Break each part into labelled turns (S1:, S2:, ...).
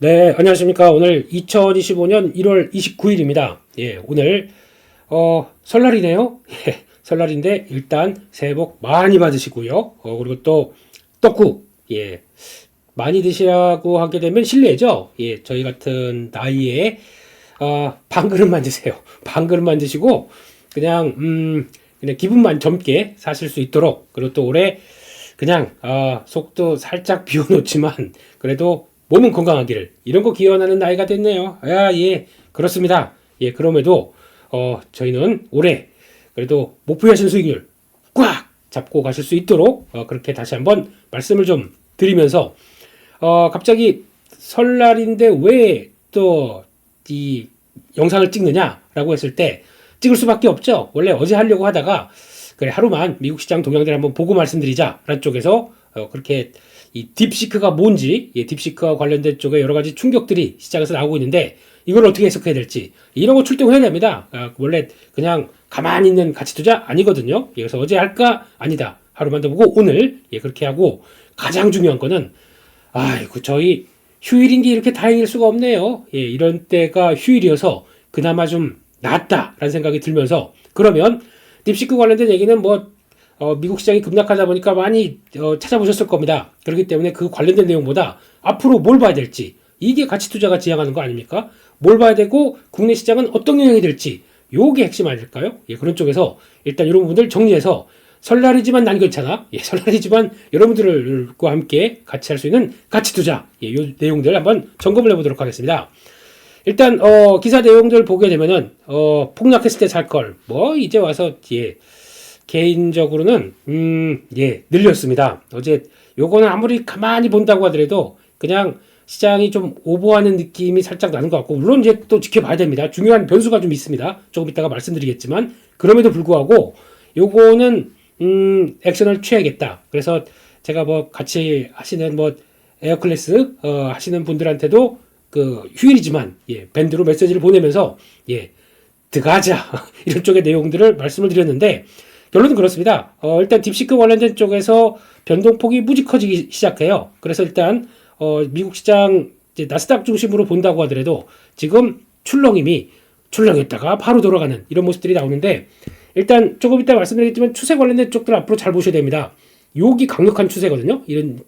S1: 네, 안녕하십니까. 오늘 2025년 1월 29일입니다. 예, 오늘, 설날이네요. 예, 설날인데, 일단, 새해 복 많이 받으시고요. 그리고 또, 떡국, 예, 많이 드시라고 하게 되면 실례죠. 예, 저희 같은 나이에, 반 그릇만 드세요. 반 그릇만 드시고, 그냥, 그냥 기분만 젊게 사실 수 있도록, 그리고 또 올해, 그냥, 속도 살짝 비워놓지만, 그래도 몸은 건강하기를 이런 거 기원하는 나이가 됐네요. 예, 그렇습니다. 예, 그럼에도 저희는 올해 그래도 목표하신 수익률 꽉 잡고 가실 수 있도록 그렇게 다시 한번 말씀을 좀 드리면서 갑자기 설날인데 왜 또 이 영상을 찍느냐라고 했을 때 찍을 수밖에 없죠. 원래 어제 하려고 하다가 그래 하루만 미국 시장 동향들 한번 보고 말씀드리자라는 쪽에서 그렇게 이 딥시크가 뭔지, 예, 딥시크와 관련된 쪽에 여러 가지 충격들이 시장에서 나오고 있는데 이걸 어떻게 해석해야 될지 이런 거 출동해야 됩니다. 원래 그냥 가만히 있는 가치 투자 아니거든요. 예, 그래서 어제 할까? 아니다. 하루만 더 보고 오늘 예, 그렇게 하고 가장 중요한 거는 아이고 저희 휴일인 게 이렇게 다행일 수가 없네요. 예, 이런 때가 휴일이어서 그나마 좀 낫다라는 생각이 들면서 그러면 딥시크 관련된 얘기는 뭐 미국 시장이 급락하다 보니까 많이 찾아보셨을 겁니다. 그렇기 때문에 그 관련된 내용보다 앞으로 뭘 봐야 될지 이게 가치 투자가 지향하는 거 아닙니까? 뭘 봐야 되고 국내 시장은 어떤 영향이 될지 요게 핵심 아닐까요? 예, 그런 쪽에서 일단 이런 부분들 정리해서 설날이지만 난 괜찮아. 예, 설날이지만 여러분들과 함께 같이 할 수 있는 가치 투자 예, 요 내용들 한번 점검을 해보도록 하겠습니다. 일단 기사 내용들 보게 되면은 폭락했을 때 살 걸 뭐 이제 와서 예. 개인적으로는 예, 늘렸습니다. 어제 요거는 아무리 가만히 본다고 하더라도 그냥 시장이 좀 오버하는 느낌이 살짝 나는 것 같고 물론 이제 또 지켜봐야 됩니다. 중요한 변수가 좀 있습니다. 조금 이따가 말씀드리겠지만 그럼에도 불구하고 요거는 액션을 취해야겠다. 그래서 제가 뭐 같이 하시는 뭐 에어클래스 하시는 분들한테도 그 휴일이지만 예, 밴드로 메시지를 보내면서 예, 들어가자 이런 쪽의 내용들을 말씀을 드렸는데 결론은 그렇습니다. 일단 딥시크 관련된 쪽에서 변동폭이 무지 커지기 시작해요. 그래서 일단 미국 시장 이제 나스닥 중심으로 본다고 하더라도 지금 출렁했다가 바로 돌아가는 이런 모습들이 나오는데 일단 조금 이따 말씀드리겠지만 추세 관련된 쪽들 앞으로 잘 보셔야 됩니다. 여기 강력한 추세거든요. 이런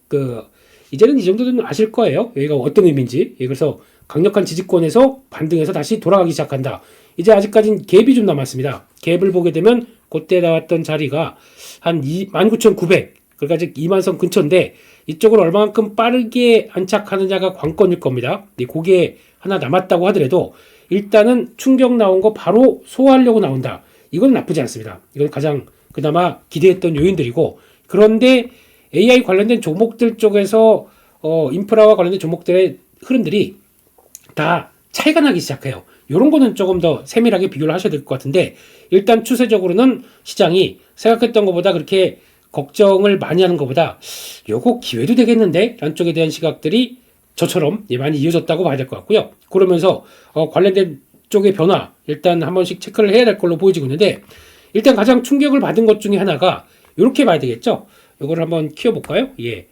S1: 이제는 이 정도는 아실 거예요. 여기가 어떤 의미인지. 예, 그래서 강력한 지지권에서 반등해서 다시 돌아가기 시작한다. 이제 아직까지는 갭이 좀 남았습니다. 갭을 보게 되면 그때 나왔던 자리가 한 29,900 그러니까 즉 2만선 근처인데 이쪽을 얼마만큼 빠르게 안착하느냐가 관건일 겁니다. 그게 하나 남았다고 하더라도 일단은 충격 나온 거 바로 소화하려고 나온다. 이건 나쁘지 않습니다. 이건 가장 그나마 기대했던 요인들이고 그런데 AI 관련된 종목들 쪽에서 인프라와 관련된 종목들의 흐름들이 다 차이가 나기 시작해요. 이런 거는 조금 더 세밀하게 비교를 하셔야 될 것 같은데 일단 추세적으로는 시장이 생각했던 것보다 그렇게 걱정을 많이 하는 것보다 요거 기회도 되겠는데 라는 쪽에 대한 시각들이 저처럼 많이 이어졌다고 봐야 될 것 같고요. 그러면서 관련된 쪽의 변화 일단 한 번씩 체크를 해야 될 걸로 보여지고 있는데 일단 가장 충격을 받은 것 중에 하나가 이렇게 봐야 되겠죠. 요거를 한번 키워볼까요? 예.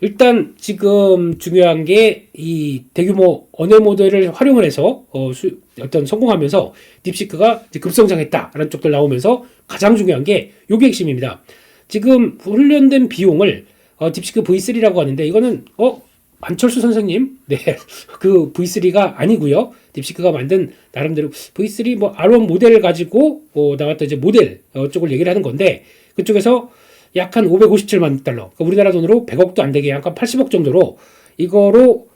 S1: 일단 지금 중요한 게 이 대규모 언어 모델을 활용을 해서 어떤 성공하면서 딥시크가 급성장했다라는 쪽들 나오면서 가장 중요한 게 요게 핵심입니다. 지금 훈련된 비용을 딥시크 V3라고 하는데 이거는 안철수 선생님 네, 그 V3가 아니고요. 딥시크가 만든 나름대로 V3 뭐 R1 모델을 가지고 나왔던 이제 모델 쪽을 얘기를 하는 건데 그쪽에서 약 한 557만 달러. 그러니까 우리나라 돈으로 100억도 안 되게 약간 80억 정도로 이거로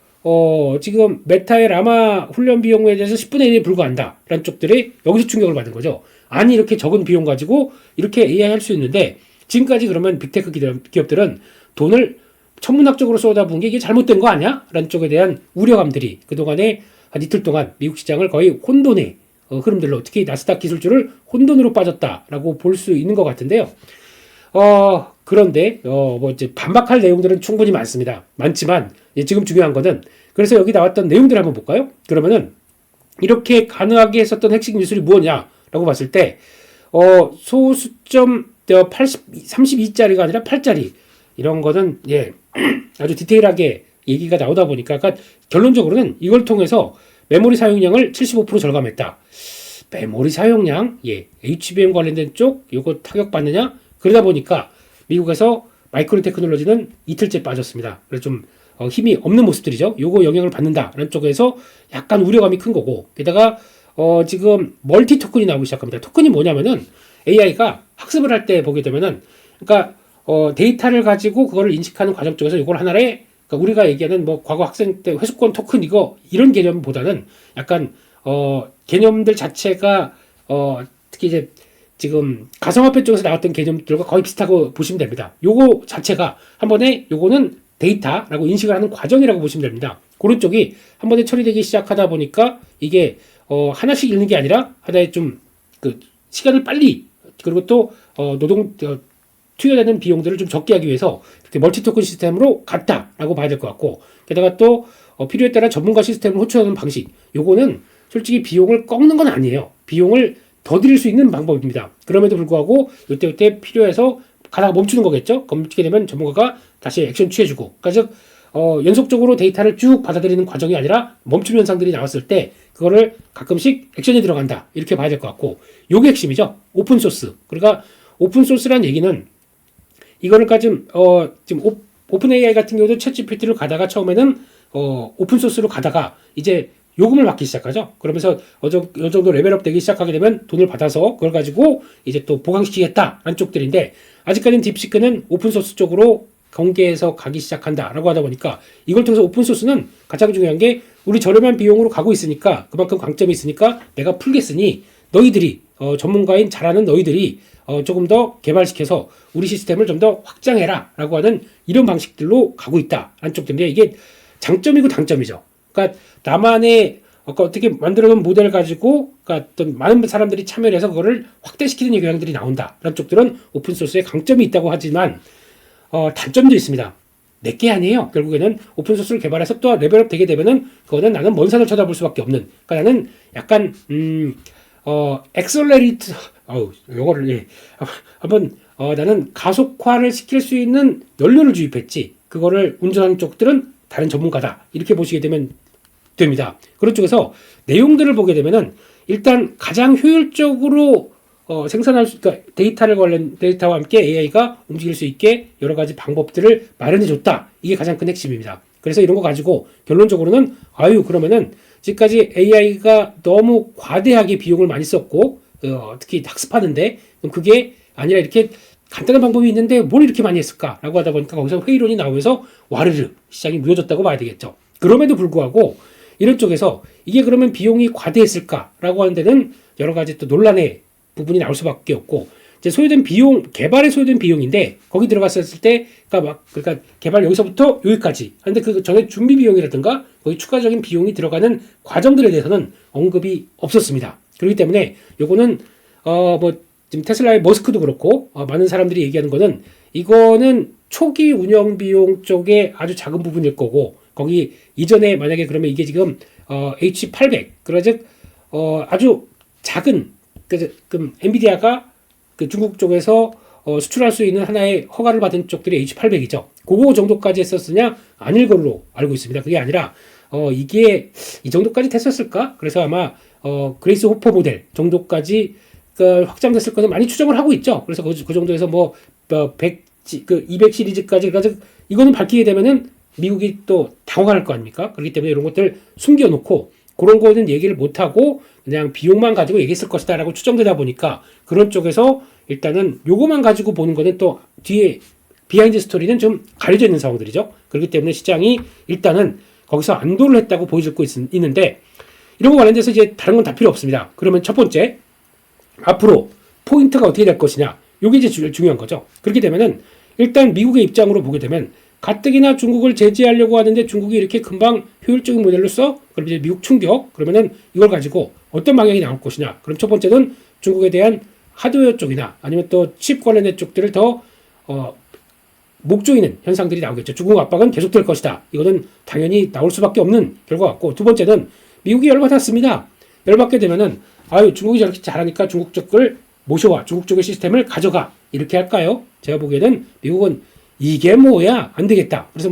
S1: 지금 메타의 라마 훈련 비용에 대해서 10분의 1에 불과한다. 라는 쪽들이 여기서 충격을 받은 거죠. 아니 이렇게 적은 비용 가지고 이렇게 AI 할 수 있는데 지금까지 그러면 빅테크 기업들은 돈을 천문학적으로 쏟아부은 게 이게 잘못된 거 아니야? 라는 쪽에 대한 우려감들이 그동안에 한 이틀 동안 미국 시장을 거의 혼돈의 흐름들로 특히 나스닥 기술주를 혼돈으로 빠졌다라고 볼 수 있는 것 같은데요. 그런데, 뭐, 이제 반박할 내용들은 충분히 많습니다. 많지만, 지금 중요한 거는, 그래서 여기 나왔던 내용들 한번 볼까요? 그러면은, 이렇게 가능하게 했었던 핵심 기술이 무엇이냐라고 봤을 때, 소수점 32짜리가 아니라 8짜리. 이런 거는, 예, 아주 디테일하게 얘기가 나오다 보니까 그러니까 결론적으로는 이걸 통해서 메모리 사용량을 75% 절감했다. 메모리 사용량, HBM 관련된 쪽 이거 타격받느냐? 그러다 보니까 미국에서 마이크론 테크놀로지는 이틀째 빠졌습니다. 그래서 좀 힘이 없는 모습들이죠. 요거 영향을 받는다라는 쪽에서 약간 우려감이 큰 거고, 게다가 지금 멀티 토큰이 나오기 시작합니다. 토큰이 뭐냐면은 AI가 학습을 할 때 보게 되면은, 그러니까 데이터를 가지고 그거를 인식하는 과정 쪽에서 이걸 하나의, 그러니까 우리가 얘기하는 뭐 과거 학생 때 회수권 토큰 이런 개념보다는 약간 개념들 자체가 특히 이제 지금 가상화폐 쪽에서 나왔던 개념들과 거의 비슷하고 보시면 됩니다. 요거 자체가 한 번에 요거는 데이터라고 인식을 하는 과정이라고 보시면 됩니다. 그런 쪽이 한 번에 처리되기 시작하다 보니까 이게 하나씩 읽는 게 아니라 하나의 좀 그 시간을 빨리, 그리고 또 투여되는 비용들을 좀 적게 하기 위해서 이렇게 멀티 토큰 시스템으로 갔다라고 봐야 될 것 같고, 게다가 또 필요에 따라 전문가 시스템을 호출하는 방식, 요거는 솔직히 비용을 꺾는 건 아니에요. 비용을 더 드릴 수 있는 방법입니다. 그럼에도 불구하고 이때 필요해서 가다가 멈추는 거겠죠. 멈추게 되면 전문가가 다시 액션 취해주고, 그러니까 즉 연속적으로 데이터를 쭉 받아들이는 과정이 아니라 멈춤 현상들이 나왔을 때 그거를 가끔씩 액션이 들어간다, 이렇게 봐야 될 것 같고, 요게 핵심이죠. 오픈 소스. 그러니까 오픈 소스란 얘기는 이거를까 지금 오픈 AI 같은 경우도 챗 GPT를 가다가 처음에는 오픈 소스로 가다가 이제 요금을 받기 시작하죠. 그러면서 이 정도 레벨업 되기 시작하게 되면 돈을 받아서 그걸 가지고 이제 또 보강시키겠다라는 쪽들인데, 아직까지는 딥시크는 오픈 소스 쪽으로 공개해서 가기 시작한다라고 하다 보니까, 이걸 통해서 오픈 소스는 가장 중요한 게 우리 저렴한 비용으로 가고 있으니까, 그만큼 강점이 있으니까 내가 풀겠으니 너희들이 전문가인 잘하는 너희들이 조금 더 개발시켜서 우리 시스템을 좀 더 확장해라 라고 하는 이런 방식들로 가고 있다라는 쪽들인데, 이게 장점이고 단점이죠. 그러니까 나만의 어떻게 만들어놓은 모델 가지고, 그러니까 어떤 많은 사람들이 참여를 해서 그거를 확대시키는 경향들이 나온다라는 쪽들은 오픈소스의 강점이 있다고 하지만 단점도 있습니다. 내게 아니에요. 결국에는 오픈소스를 개발해서 또 레벨업 되게 되면은 그거는 나는 먼 산을 쳐다볼 수밖에 없는, 그러니까 나는 약간 엑셀러레이트, 요거를 한번 나는 가속화를 시킬 수 있는 연료를 주입했지, 그거를 운전하는 쪽들은 다른 전문가다, 이렇게 보시게 되면 됩니다. 그런 쪽에서 내용들을 보게 되면은 일단 가장 효율적으로 생산할 수, 그러니까 데이터와 함께 AI가 움직일 수 있게 여러 가지 방법들을 마련해 줬다. 이게 가장 큰 핵심입니다. 그래서 이런 거 가지고 결론적으로는 그러면은 지금까지 AI가 너무 과대하게 비용을 많이 썼고, 특히 학습하는데 그게 아니라 이렇게 간단한 방법이 있는데 뭘 이렇게 많이 했을까라고 하다 보니까 거기서 회의론이 나오면서 와르르 시장이 무너졌다고 봐야 되겠죠. 그럼에도 불구하고 이런 쪽에서 이게 그러면 비용이 과대했을까라고 하는 데는 여러 가지 또 논란의 부분이 나올 수밖에 없고, 이제 소요된 비용, 개발에 소요된 비용인데 거기 들어갔을 때, 그러니까 개발 여기서부터 여기까지 하는데 그 전에 준비 비용이라든가 거기 추가적인 비용이 들어가는 과정들에 대해서는 언급이 없었습니다. 그렇기 때문에 요거는 지금 테슬라의 머스크도 그렇고 많은 사람들이 얘기하는 거는 이거는 초기 운영 비용 쪽에 아주 작은 부분일 거고, 거기 이전에 만약에 그러면 이게 지금 H800, 그러즉 아주 작은 그 엔비디아가 그 중국 쪽에서 수출할 수 있는 하나의 허가를 받은 쪽들이 H800이죠. 그거 정도까지 했었으냐? 아닐 걸로 알고 있습니다. 그게 아니라 이게 이 정도까지 됐었을까? 그래서 아마 그레이스 호퍼 모델 정도까지 확장됐을 것을 많이 추정을 하고 있죠. 그래서 그 정도에서 200 시리즈까지, 그래서 이거는 밝히게 되면은 미국이 또 당황할 거 아닙니까? 그렇기 때문에 이런 것들 숨겨놓고 그런 거는 얘기를 못하고 그냥 비용만 가지고 얘기했을 것이다 라고 추정되다 보니까, 그런 쪽에서 일단은 요거만 가지고 보는 거는 또 뒤에 비하인드 스토리는 좀 가려져 있는 상황들이죠. 그렇기 때문에 시장이 일단은 거기서 안도를 했다고 보여주고 있는데, 이런 거 관련돼서 이제 다른 건 다 필요 없습니다. 그러면 첫 번째, 앞으로 포인트가 어떻게 될 것이냐, 요게 이제 중요한 거죠. 그렇게 되면은 일단 미국의 입장으로 보게 되면 가뜩이나 중국을 제재하려고 하는데 중국이 이렇게 금방 효율적인 모델로 써? 그럼 이제 미국 충격. 그러면은 이걸 가지고 어떤 방향이 나올 것이냐. 그럼 첫 번째는 중국에 대한 하드웨어 쪽이나 아니면 또 칩 관련된 쪽들을 더 목 조이는 현상들이 나오겠죠. 중국 압박은 계속될 것이다. 이거는 당연히 나올 수밖에 없는 결과 같고, 두 번째는 미국이 열받았습니다. 열받게 되면은 중국이 저렇게 잘하니까 중국 쪽을 모셔와 중국 쪽의 시스템을 가져가, 이렇게 할까요? 제가 보기에는 미국은 이게 뭐야, 안 되겠다. 그래서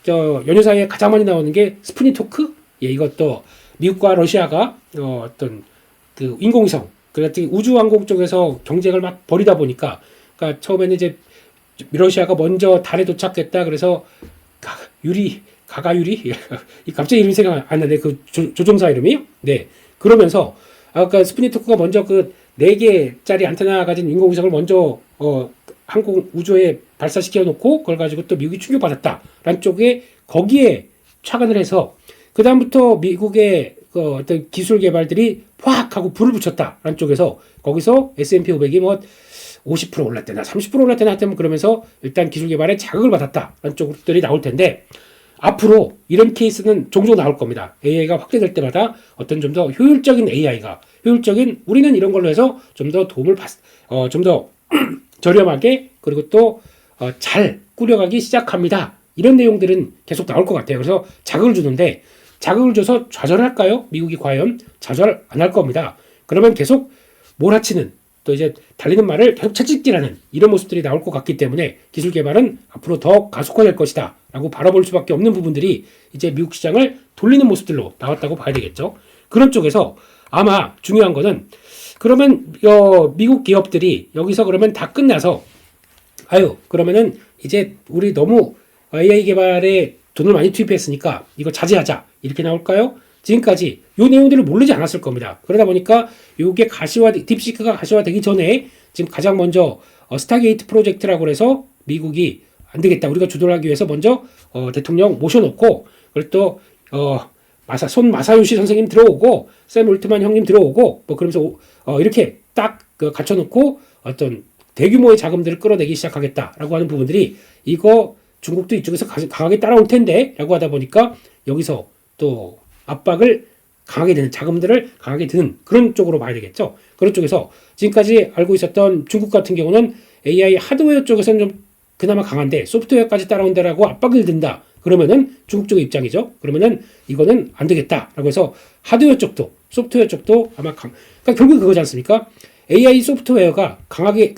S1: 연휴 사이에 가장 많이 나오는 게 스푸니토크. 예, 이것도 미국과 러시아가 어떤 그 인공위성, 그러니까 우주항공 쪽에서 경쟁을 막 벌이다 보니까, 그러니까 처음에는 이제 러시아가 먼저 달에 도착했다. 그래서 가가유리 갑자기 이름이 생각 안 나네. 그 조종사 이름이요? 네. 그러면서 아까 스푸니토크가 먼저 그 4개짜리 안테나 가진 인공위성을 먼저 항공 우주에 발사시켜 놓고 그걸 가지고 또 미국이 충격받았다라는 쪽에 거기에 착안을 해서 그 다음부터 미국의 그 어떤 기술 개발들이 확 하고 불을 붙였다라는 쪽에서 거기서 S&P 500이 뭐 50% 올랐대나 30% 올랐대나 하여튼 그러면서 일단 기술 개발에 자극을 받았다라는 쪽들이 나올 텐데 앞으로 이런 케이스는 종종 나올 겁니다. AI가 확대될 때마다 어떤 좀 더 효율적인 AI가 효율적인 우리는 이런 걸로 해서 좀 더 도움을 좀 더 저렴하게 그리고 또 잘 꾸려가기 시작합니다. 이런 내용들은 계속 나올 것 같아요. 그래서 자극을 주는데 자극을 줘서 좌절할까요? 미국이 과연 좌절 안 할 겁니다. 그러면 계속 몰아치는 또 이제 달리는 말을 계속 채찍질하는 이런 모습들이 나올 것 같기 때문에 기술 개발은 앞으로 더 가속화될 것이다 라고 바라볼 수밖에 없는 부분들이 이제 미국 시장을 돌리는 모습들로 나왔다고 봐야 되겠죠. 그런 쪽에서 아마 중요한 거는 그러면 미국 기업들이 여기서 그러면 다 끝나서 그러면은 이제 우리 너무 AI 개발에 돈을 많이 투입했으니까 이거 자제하자 이렇게 나올까요? 지금까지 이 내용들을 모르지 않았을 겁니다. 그러다 보니까 이게 딥시크가 가시화되기 전에 지금 가장 먼저 스타게이트 프로젝트라고 해서 미국이 안 되겠다. 우리가 주도를 하기 위해서 먼저 대통령 모셔놓고 그리고 또 손 마사요시 선생님 들어오고 샘 올트만 형님 들어오고 뭐 그러면서 이렇게 딱 갖춰놓고 어떤 대규모의 자금들을 끌어내기 시작하겠다라고 하는 부분들이 이거 중국도 이쪽에서 강하게 따라올 텐데 라고 하다 보니까 여기서 또 압박을 강하게 되는 자금들을 강하게 드는 그런 쪽으로 봐야 되겠죠. 그런 쪽에서 지금까지 알고 있었던 중국 같은 경우는 AI 하드웨어 쪽에서는 좀 그나마 강한데 소프트웨어까지 따라온다라고 압박을 든다. 그러면은 중국 쪽의 입장이죠. 그러면은 이거는 안 되겠다라고 해서 하드웨어 쪽도 소프트웨어 쪽도 아마 그러니까 결국 그거지 않습니까? AI 소프트웨어가 강하게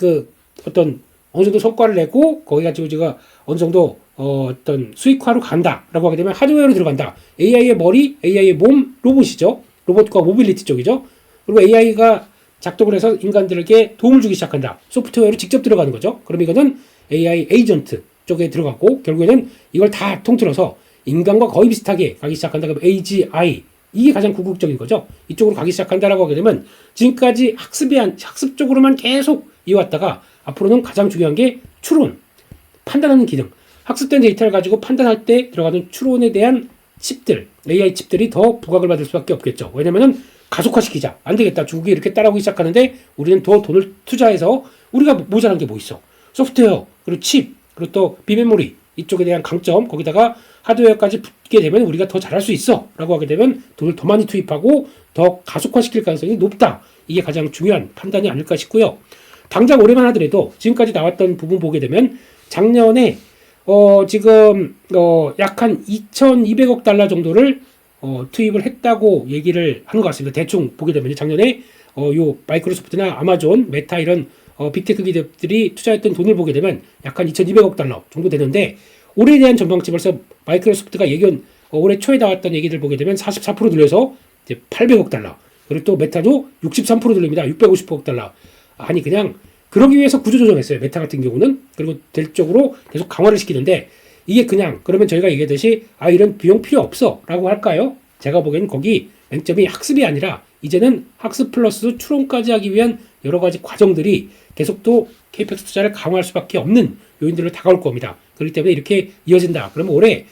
S1: 어떤 어느 정도 성과를 내고 거기 가지고 제가 어느 정도 어떤 수익화로 간다라고 하게 되면 하드웨어로 들어간다. AI의 머리, AI의 몸, 로봇이죠. 로봇과 모빌리티 쪽이죠. 그리고 AI가 작동을 해서 인간들에게 도움을 주기 시작한다. 소프트웨어로 직접 들어가는 거죠. 그럼 이거는 AI 에이전트 쪽에 들어가고 결국에는 이걸 다 통틀어서 인간과 거의 비슷하게 가기 시작한다. 그럼 AGI 이게 가장 궁극적인 거죠. 이쪽으로 가기 시작한다라고 하게 되면 지금까지 학습 쪽으로만 계속 이어왔다가 앞으로는 가장 중요한 게 추론, 판단하는 기능. 학습된 데이터를 가지고 판단할 때 들어가는 추론에 대한 칩들, AI 칩들이 더 부각을 받을 수밖에 없겠죠. 왜냐면은 가속화시키자. 안 되겠다. 중국이 이렇게 따라오기 시작하는데 우리는 더 돈을 투자해서 우리가 모자란 게 뭐 있어? 소프트웨어, 그리고 칩, 그리고 또 비메모리 이쪽에 대한 강점, 거기다가 하드웨어까지 붙게 되면 우리가 더 잘할 수 있어 라고 하게 되면 돈을 더 많이 투입하고 더 가속화시킬 가능성이 높다. 이게 가장 중요한 판단이 아닐까 싶고요. 당장 올해만 하더라도 지금까지 나왔던 부분 보게 되면 작년에 지금 약 한 2,200억 달러 정도를 투입을 했다고 얘기를 하는 것 같습니다. 대충 보게 되면 작년에 요 마이크로소프트나 아마존, 메타 이런 빅테크 기업들이 투자했던 돈을 보게 되면 약 한 2,200억 달러 정도 되는데 올해에 대한 전망치 벌써 마이크로소프트가 예견 올해 초에 나왔던 얘기들 보게 되면 44% 늘려서 이제 800억 달러 그리고 또 메타도 63% 늘립니다. 650억 달러. 아니 그냥 그러기 위해서 구조조정했어요. 메타 같은 경우는. 그리고 될 쪽으로 계속 강화를 시키는데 이게 그냥 그러면 저희가 얘기했듯이 이런 비용 필요 없어 라고 할까요? 제가 보기에는 거기 맹점이 학습이 아니라 이제는 학습 플러스 추론까지 하기 위한 여러 가지 과정들이 계속 또 KPX 투자를 강화할 수밖에 없는 요인들로 다가올 겁니다. 그렇기 때문에 이렇게 이어진다. 그러면 올해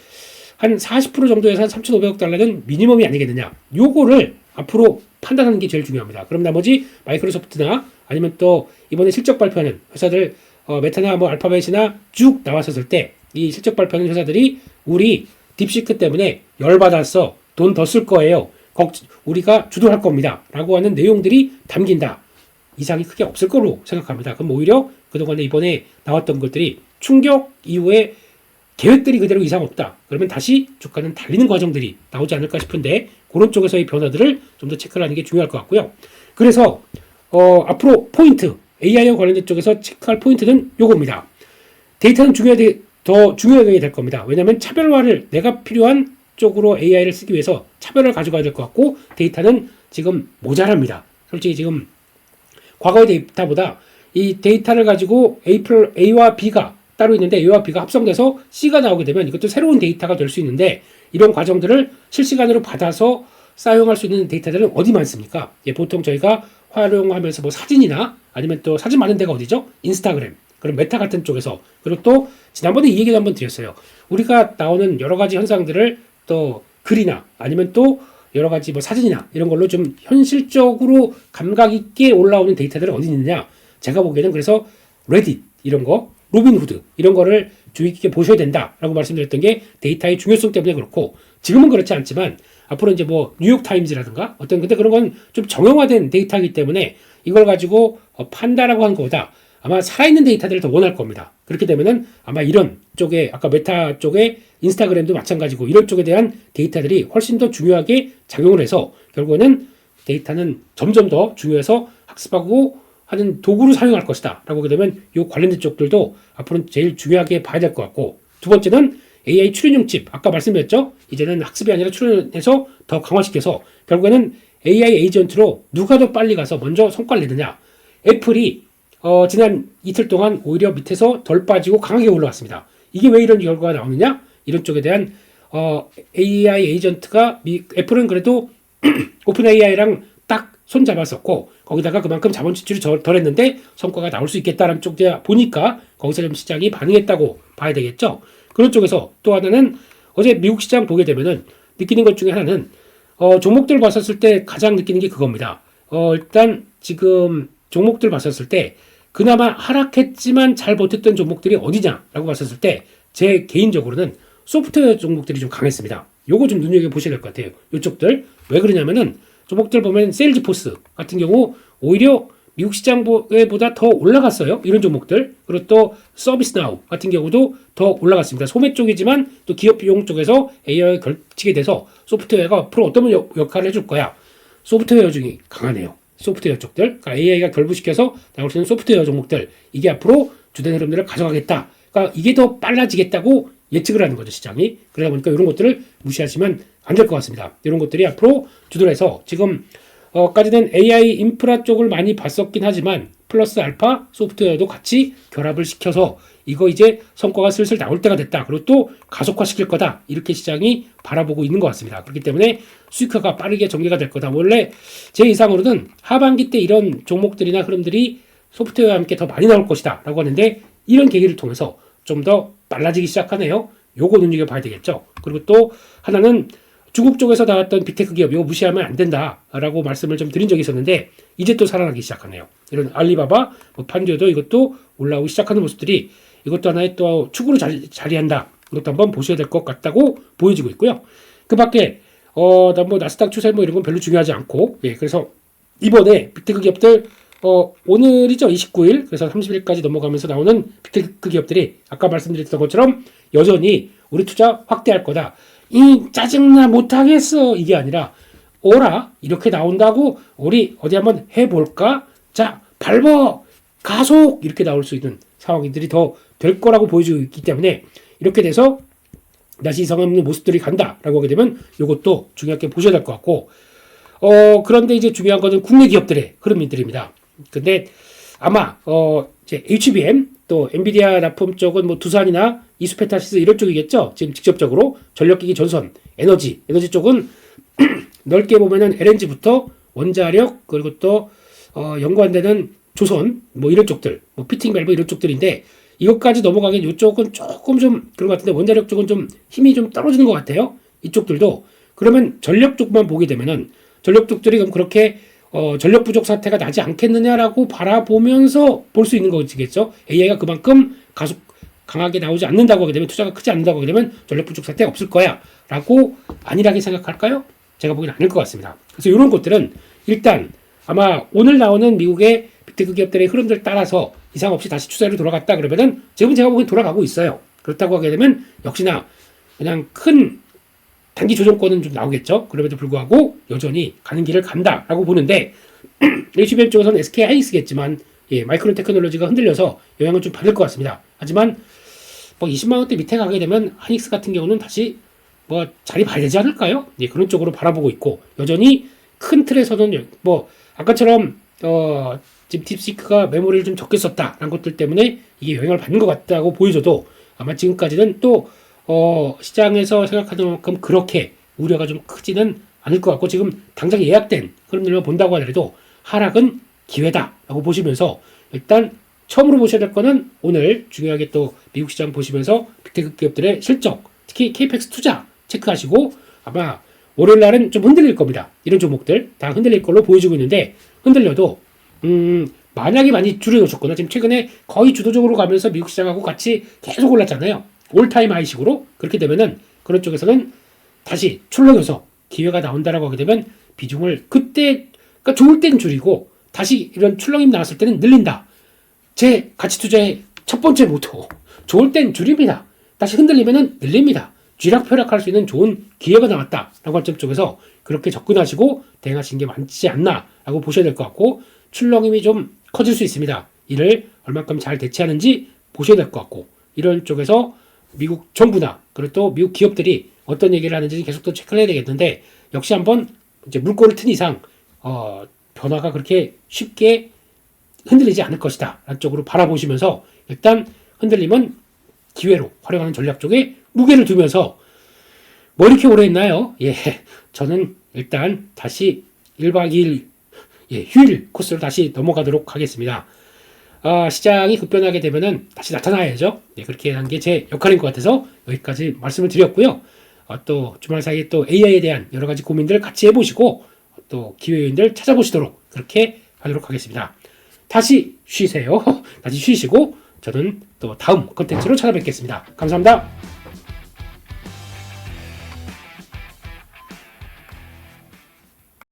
S1: 한 40% 정도에서 한 3,500억 달러는 미니멈이 아니겠느냐. 요거를 앞으로 판단하는 게 제일 중요합니다. 그럼 나머지 마이크로소프트나 아니면 또 이번에 실적 발표하는 회사들 메타나 뭐 알파벳이나 쭉 나왔었을 때 이 실적 발표하는 회사들이 우리 딥시크 때문에 열받아서 돈 더 쓸 거예요. 우리가 주도할 겁니다. 라고 하는 내용들이 담긴다. 이상이 크게 없을 거로 생각합니다. 그럼 오히려 그동안에 이번에 나왔던 것들이 충격 이후에 계획들이 그대로 이상 없다. 그러면 다시 주가는 달리는 과정들이 나오지 않을까 싶은데 그런 쪽에서의 변화들을 좀 더 체크를 하는 게 중요할 것 같고요. 그래서 앞으로 포인트 AI와 관련된 쪽에서 체크할 포인트는 요겁니다. 데이터는 더 중요하게 될 겁니다. 왜냐하면 차별화를 내가 필요한 쪽으로 AI를 쓰기 위해서 차별을 가져가야 될 것 같고 데이터는 지금 모자랍니다. 솔직히 지금 과거의 데이터보다 이 데이터를 가지고 A와 B가 따로 있는데 A와 B가 합성돼서 C가 나오게 되면 이것도 새로운 데이터가 될 수 있는데 이런 과정들을 실시간으로 받아서 사용할 수 있는 데이터들은 어디 많습니까? 예, 보통 저희가 활용하면서 뭐 사진이나 아니면 또 사진 많은 데가 어디죠? 인스타그램, 그런 메타 같은 쪽에서 그리고 또 지난번에 이 얘기도 한번 드렸어요. 우리가 나오는 여러 가지 현상들을 또 글이나 아니면 또 여러 가지 뭐 사진이나 이런 걸로 좀 현실적으로 감각 있게 올라오는 데이터들은 어디 있느냐? 제가 보기에는 그래서 레딧 이런 거, 로빈후드 이런 거를 주의 깊게 보셔야 된다라고 말씀드렸던 게 데이터의 중요성 때문에 그렇고 지금은 그렇지 않지만 앞으로 이제 뭐 뉴욕타임즈라든가 어떤 근데 그런 건 좀 정형화된 데이터이기 때문에 이걸 가지고 판다라고 하는 것보다 아마 살아있는 데이터들을 더 원할 겁니다. 그렇게 되면은 아마 이런 쪽에 아까 메타 쪽에 인스타그램도 마찬가지고 이런 쪽에 대한 데이터들이 훨씬 더 중요하게 작용을 해서 결국에는 데이터는 점점 더 중요해서 학습하고 하는 도구로 사용할 것이다 라고 하게 되면 이 관련된 쪽들도 앞으로는 제일 중요하게 봐야 될 것 같고 두 번째는 AI 추론용 칩 아까 말씀드렸죠. 이제는 학습이 아니라 추론해서 더 강화시켜서 결국에는 AI 에이전트로 누가 더 빨리 가서 먼저 성과를 내느냐. 애플이 지난 이틀 동안 오히려 밑에서 덜 빠지고 강하게 올라왔습니다. 이게 왜 이런 결과가 나오느냐? 이런 쪽에 대한 AI 에이전트가 애플은 그래도 오픈 AI랑 딱 손잡았었고 거기다가 그만큼 자본 지출이 덜 했는데 성과가 나올 수 있겠다라는 쪽에 보니까 거기서 좀 시장이 반응했다고 봐야 되겠죠. 그런 쪽에서 또 하나는 어제 미국 시장 보게 되면은 느끼는 것 중에 하나는 종목들 봤었을 때 가장 느끼는 게 그겁니다. 일단 지금 종목들 봤었을 때 그나마 하락했지만 잘 버텼던 종목들이 어디냐라고 봤었을 때 제 개인적으로는 소프트웨어 종목들이 좀 강했습니다. 요거 좀 눈여겨보셔야 될 것 같아요. 요쪽들 왜 그러냐면은 종목들 보면 세일즈포스 같은 경우 오히려 미국 시장보다 더 올라갔어요. 이런 종목들. 그리고 또 서비스나우 같은 경우도 더 올라갔습니다. 소매 쪽이지만 또 기업 비용 쪽에서 AI에 걸치게 돼서 소프트웨어가 앞으로 어떤 역할을 해줄 거야. 소프트웨어 중이 강하네요. 소프트웨어 쪽들. 그러니까 AI가 결부시켜서 나올 수 있는 소프트웨어 종목들. 이게 앞으로 주된 흐름들을 가져가겠다. 그러니까 이게 더 빨라지겠다고 예측을 하는 거죠, 시장이. 그러다 보니까 이런 것들을 무시하시면 안 될 것 같습니다. 이런 것들이 앞으로 주들해서 지금 까지는 AI 인프라 쪽을 많이 봤었긴 하지만 플러스 알파 소프트웨어도 같이 결합을 시켜서 이거 이제 성과가 슬슬 나올 때가 됐다. 그리고 또 가속화시킬 거다. 이렇게 시장이 바라보고 있는 것 같습니다. 그렇기 때문에 수익화가 빠르게 전개가 될 거다. 원래 제 예상으로는 하반기 때 이런 종목들이나 흐름들이 소프트웨어와 함께 더 많이 나올 것이다. 라고 하는데 이런 계기를 통해서 좀 더 빨라지기 시작하네요. 요거 눈여겨봐야 되겠죠. 그리고 또 하나는 중국 쪽에서 나왔던 빅테크 기업 이거 무시하면 안 된다라고 말씀을 좀 드린 적이 있었는데 이제 또 살아나기 시작하네요. 이런 알리바바, 판듀도 이것도 올라오기 시작하는 모습들이 이것도 하나의 또 축으로 자리한다. 이것도 한번 보셔야 될 것 같다고 보여지고 있고요. 그 밖에 뭐 나스닥 추세 뭐 이런 건 별로 중요하지 않고 그래서 이번에 빅테크 기업들 오늘이죠. 29일. 그래서 30일까지 넘어가면서 나오는 빅테크 기업들이 아까 말씀드렸던 것처럼 여전히 우리 투자 확대할 거다. 이 짜증나 못하겠어. 이게 아니라 오라 이렇게 나온다고 우리 어디 한번 해볼까? 자 밟어 가속 이렇게 나올 수 있는 상황들이 더 될 거라고 보여주고 있기 때문에 이렇게 돼서 다시 이상 없는 모습들이 간다라고 하게 되면 이것도 중요하게 보셔야 될 것 같고 그런데 이제 중요한 것은 국내 기업들의 흐름들입니다. 근데 아마 이제 HBM 또 엔비디아 납품 쪽은 뭐 두산이나 이수페타시스 이런 쪽이겠죠. 지금 직접적으로 전력기기 전선 에너지 쪽은 넓게 보면은 LNG부터 원자력 그리고 또 연관되는 조선 뭐 이런 쪽들 뭐 피팅 밸브 이런 쪽들인데 이것까지 넘어가긴 이쪽은 조금 좀 그런 것 같은데 원자력 쪽은 좀 힘이 좀 떨어지는 것 같아요. 이쪽들도 그러면 전력 쪽만 보게 되면은 전력 쪽들이 그럼 그렇게 전력 부족 사태가 나지 않겠느냐라고 바라보면서 볼 수 있는 거겠죠. AI가 그만큼 가속 강하게 나오지 않는다고 하게 되면 투자가 크지 않는다고 하게 되면 전력 부족 사태가 없을 거야 라고 안일하게 생각할까요? 제가 보기엔 아닐 것 같습니다. 그래서 이런 것들은 일단 아마 오늘 나오는 미국의 빅테크 기업들의 흐름들 따라서 이상 없이 다시 추세로 돌아갔다 그러면은 지금 제가 보기엔 돌아가고 있어요. 그렇다고 하게 되면 역시나 그냥 큰 단기 조정권은 좀 나오겠죠. 그럼에도 불구하고 여전히 가는 길을 간다라고 보는데 HBM 쪽에서는 SK 하이닉스겠지만 마이크론 테크놀로지가 흔들려서 영향을 좀 받을 것 같습니다. 하지만 뭐 20만 원대 밑에 가게 되면 하닉스 같은 경우는 다시 뭐 자리 봐야 되지 않을까요? 예, 그런 쪽으로 바라보고 있고, 여전히 큰 틀에서는 뭐 아까처럼 지금 딥시크가 메모리를 좀 적게 썼다라는 것들 때문에 이게 영향을 받는 것 같다고 보여줘도 아마 지금까지는 또 시장에서 생각하는 만큼 그렇게 우려가 좀 크지는 않을 것 같고, 지금 당장 예약된 흐름들만 본다고 하더라도 하락은 기회다라고 보시면서, 일단 처음으로 보셔야 될 거는 오늘 중요하게 또 미국 시장 보시면서 빅테크 기업들의 실적, 특히 KPX 투자 체크하시고, 아마 월요일 날은 좀 흔들릴 겁니다. 이런 종목들 다 흔들릴 걸로 보여지고 있는데, 흔들려도 만약에 많이 줄여놓으셨거나 지금 최근에 거의 주도적으로 가면서 미국 시장하고 같이 계속 올랐잖아요. 올타임 하이식으로. 그렇게 되면은 그런 쪽에서는 다시 출렁여서 기회가 나온다라고 하게 되면 비중을 그때, 그러니까 좋을 땐 줄이고 다시 이런 출렁임 나왔을 때는 늘린다. 제 가치 투자의 첫 번째 모토. 좋을 땐 줄입니다. 다시 흔들리면은 늘립니다. 쥐락펴락할 수 있는 좋은 기회가 나왔다라고 할 점 쪽에서 그렇게 접근하시고 대응하시는 게 맞지 않나라고 보셔야 될 것 같고, 출렁임이 좀 커질 수 있습니다. 이를 얼마큼 잘 대체하는지 보셔야 될 것 같고, 이런 쪽에서 미국 정부나 그리고 또 미국 기업들이 어떤 얘기를 하는지 계속 또 체크를 해야 되겠는데, 역시 한번 이제 물꼬를 튼 이상 변화가 그렇게 쉽게 흔들리지 않을 것이다 라는 쪽으로 바라보시면서, 일단 흔들림은 기회로 활용하는 전략 쪽에 무게를 두면서, 뭐 이렇게 오래 했나요? 예, 저는 일단 다시 1박 2일 휴일 코스로 다시 넘어가도록 하겠습니다. 시장이 급변하게 되면은 다시 나타나야죠. 예, 그렇게 하는 게 제 역할인 것 같아서 여기까지 말씀을 드렸고요. 또 주말 사이에 또 AI에 대한 여러 가지 고민들 같이 해보시고 또 기회 요인들 찾아보시도록 그렇게 하도록 하겠습니다. 다시 쉬세요. 다시 쉬시고 저는 또 다음 컨텐츠로 찾아뵙겠습니다. 감사합니다.